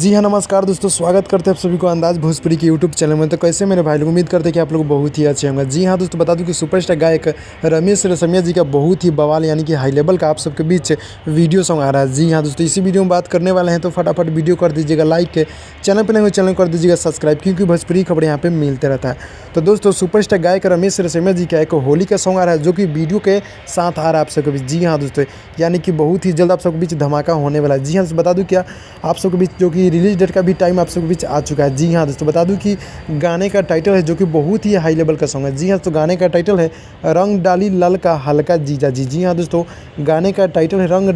जी हाँ, नमस्कार दोस्तों, स्वागत करते हैं आप सभी को अंदाज़ भोजपुरी के यूट्यूब चैनल में। तो कैसे मेरे भाई लोग, उम्मीद करते हैं कि आप लोग बहुत ही अच्छे होंगे। जी हाँ दोस्तों, बता दूं कि सुपरस्टार गायक रमेश रेशमिया जी का बहुत ही बवाल यानी कि हाई लेवल का आप सबके बीच वीडियो सॉन्ग आ रहा है। जी हाँ दोस्तों, इसी वीडियो में बात करने वाले हैं, तो फटाफट वीडियो कर दीजिएगा लाइक, चैनल पर नहीं हुए चैनल कर दीजिएगा सब्सक्राइब, क्योंकि भोजपुरी खबरें यहाँ पर मिलते रहता है। तो दोस्तों, सुपरस्टार गायक रमेश रेशमिया जी का एक होली का सॉन्ग आ रहा है, जो कि वीडियो के साथ आ रहा है आप सबके बीच। जी हाँ दोस्तों, यानी कि बहुत ही जल्द आप सबके बीच धमाका होने वाला है। जी हाँ, बता दूँ क्या आप सबके बीच, जो कि रिलीज डेट का भी टाइम आप सबके बीच आ चुका है। जी हाँ दोस्तों, बता दूं कि गाने का टाइटल है, जो कि बहुत ही हाई लेवल का सॉन्ग है। जी हाँ, तो गाने का टाइटल है रंग डाली लाल का हल्का जीजा जी। जी हाँ दोस्तों, गाने का टाइटल है रंग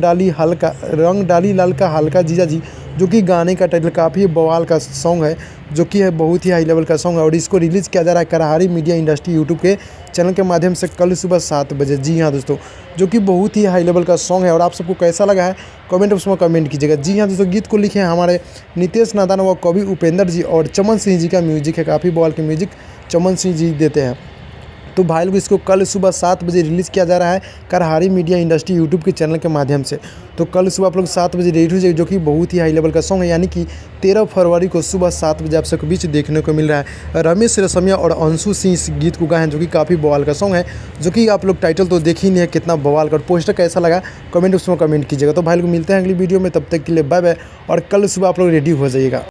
डाली लाल का हल्का जीजा जी, जो कि गाने का टाइटल काफ़ी बवाल का सॉन्ग है, जो कि है बहुत ही हाई लेवल का सॉन्ग है। और इसको रिलीज़ किया जा रहा है करहारी मीडिया इंडस्ट्री यूट्यूब के चैनल के माध्यम से कल सुबह 7 बजे। जी हाँ दोस्तों, जो कि बहुत ही हाई लेवल का सॉन्ग है। और आप सबको कैसा लगा है कमेंट बॉक्स में कमेंट कीजिएगा। जी हाँ दोस्तों, गीत को लिखे हैं हमारे नितेश नादान व कवि उपेंद्र जी, और चमन सिंह जी का म्यूजिक है। काफ़ी बवाल के म्यूजिक चमन सिंह जी देते हैं। तो भाई लोग, इसको कल सुबह 7 बजे रिलीज़ किया जा रहा है करहारी मीडिया इंडस्ट्री यूट्यूब के चैनल के माध्यम से। तो कल सुबह आप लोग 7 बजे रेडी हो जाइए, जो कि बहुत ही हाई लेवल का सॉन्ग है, यानी कि 13 फरवरी को सुबह 7 बजे आप सबके बीच देखने को मिल रहा है। रमेश रेशमिया और अंशु सिंह इस गीत को गाए हैं, जो कि काफ़ी बवाल का सॉन्ग है, जो कि आप लोग टाइटल तो देख ही नहीं है कितना बवाल का। पोस्टर कैसा लगा कमेंट बॉक्स में कमेंट कीजिएगा। तो भाई लोग, मिलते हैं अगली वीडियो में, तब तक के लिए बाय बाय, और कल सुबह आप लोग रेडी हो जाइएगा।